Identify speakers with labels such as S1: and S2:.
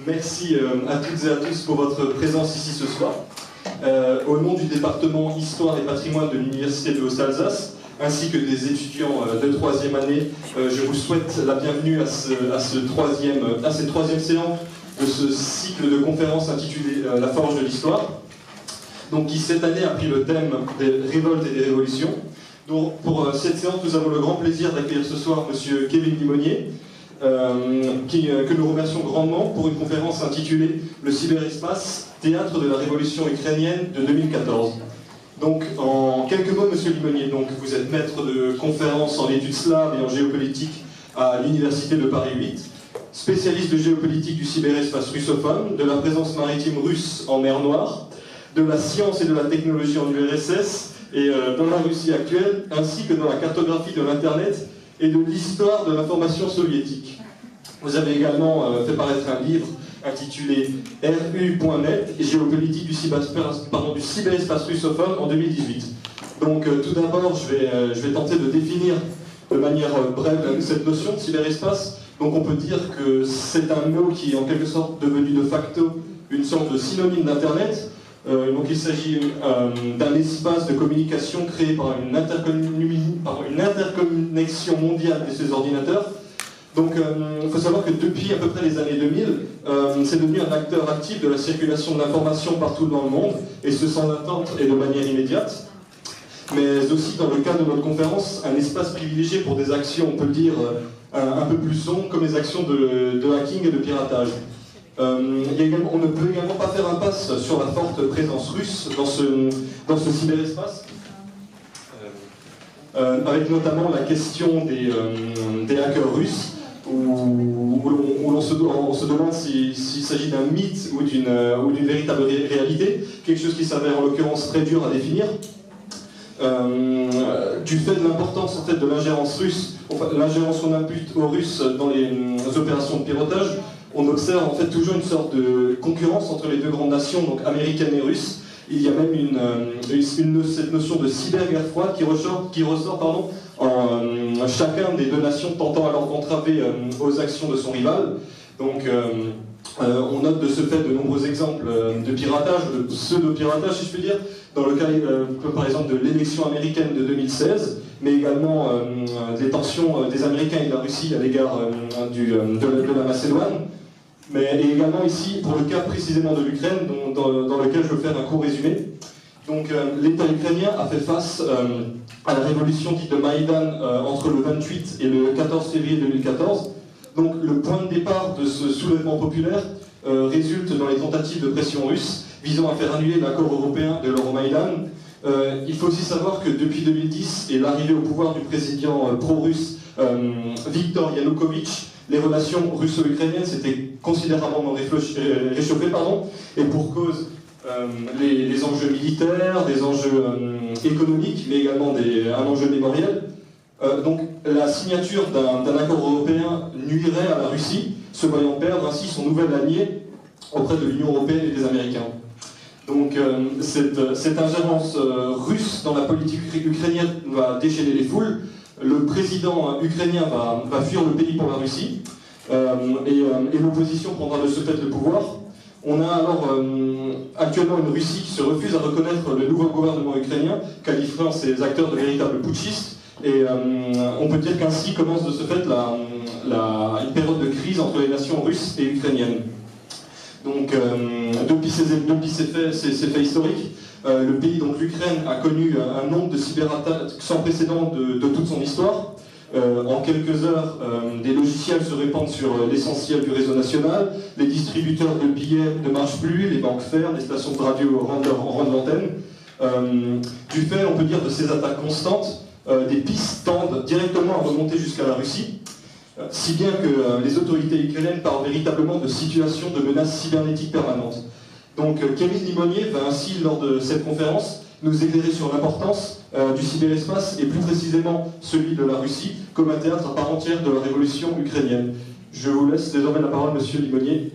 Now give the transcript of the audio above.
S1: Merci à toutes et à tous pour votre présence ici ce soir. Au nom du département Histoire et Patrimoine de l'Université de Haute-Alsace, ainsi que des étudiants de troisième année, je vous souhaite la bienvenue à cette troisième séance de ce cycle de conférences intitulé La forge de l'histoire, donc qui cette année a pris le thème des révoltes et des révolutions. Donc, pour cette séance, nous avons le grand plaisir d'accueillir ce soir M. Kevin Limonier, que nous remercions grandement pour une conférence intitulée « Le cyberespace, théâtre de la révolution ukrainienne de 2014 ». Donc, en quelques mots, M. Limonier, donc, vous êtes maître de conférences en études slaves et en géopolitique à l'Université de Paris 8, spécialiste de géopolitique du cyberespace russophone, de la présence maritime russe en mer Noire, de la science et de la technologie en URSS et dans la Russie actuelle, ainsi que dans la cartographie de l'Internet et de l'histoire de l'information soviétique. Vous avez également fait paraître un livre intitulé RU.net, géopolitique du cyberespace russophone en 2018. Donc tout d'abord, je vais tenter de définir de manière brève cette notion de cyberespace. Donc on peut dire que c'est un mot qui est en quelque sorte devenu de facto une sorte de synonyme d'Internet. Donc il s'agit d'un espace de communication créé par une interconnexion mondiale de ces ordinateurs. Donc il faut savoir que depuis à peu près les années 2000, c'est devenu un acteur actif de la circulation de l'information partout dans le monde, et ce sans attente et de manière immédiate. Mais aussi dans le cadre de notre conférence, un espace privilégié pour des actions, on peut le dire, un peu plus sombres, comme les actions de hacking et de piratage. On ne peut également pas faire impasse sur la forte présence russe dans ce cyberespace, avec notamment la question des hackers russes, où l'on se demande s'il s'agit d'un mythe ou d'une véritable réalité, quelque chose qui s'avère en l'occurrence très dur à définir. Du fait de l'importance en fait, de l'ingérence russe, l'ingérence qu'on impute aux Russes dans les opérations de piratage, on observe en fait toujours une sorte de concurrence entre les deux grandes nations, donc américaine et russe. Il y a même cette notion de cyberguerre froide qui ressort en chacun des deux nations tentant alors d'entraver aux actions de son rival. Donc on note de ce fait de nombreux exemples de piratage, de pseudo-piratage si je puis dire, dans le cas par exemple de l'élection américaine de 2016, mais également des tensions des Américains et de la Russie à l'égard de la Macédoine. Mais également ici, pour le cas précisément de l'Ukraine, dans lequel je veux faire un court résumé. Donc l'État ukrainien a fait face à la révolution dite de Maïdan entre le 28 et le 14 février 2014. Donc le point de départ de ce soulèvement populaire résulte dans les tentatives de pression russe visant à faire annuler l'accord européen de l'Euromaïdan. Il faut aussi savoir que depuis 2010 et l'arrivée au pouvoir du président pro-russe Viktor Yanukovych, les relations russo-ukrainiennes s'étaient considérablement réchauffées, et pour cause les enjeux militaires, des enjeux économiques, mais également un enjeu mémoriel. Donc la signature d'un accord européen nuirait à la Russie, se voyant perdre ainsi son nouvel allié auprès de l'Union européenne et des Américains. Donc cette ingérence russe dans la politique ukrainienne va déchaîner les foules. Le président ukrainien va fuir le pays pour la Russie, et l'opposition prendra de ce fait le pouvoir. On a alors actuellement une Russie qui se refuse à reconnaître le nouveau gouvernement ukrainien, qualifiant ses acteurs de véritables putschistes, et on peut dire qu'ainsi commence de ce fait une période de crise entre les nations russes et ukrainiennes. Donc depuis ces faits historiques, le pays, donc l'Ukraine, a connu un nombre de cyberattaques sans précédent de toute son histoire. En quelques heures, des logiciels se répandent sur l'essentiel du réseau national, les distributeurs de billets ne marchent plus, les banques ferment, les stations de radio rendent l'antenne. Du fait, on peut dire, de ces attaques constantes, des pistes tendent directement à remonter jusqu'à la Russie, si bien que les autorités ukrainiennes parlent véritablement de situation de menace cybernétique permanente. Donc Kevin Limonier va ainsi, lors de cette conférence, nous éclairer sur l'importance du cyberespace et plus précisément celui de la Russie comme un théâtre à part entière de la révolution ukrainienne. Je vous laisse désormais la parole, Monsieur Limonier.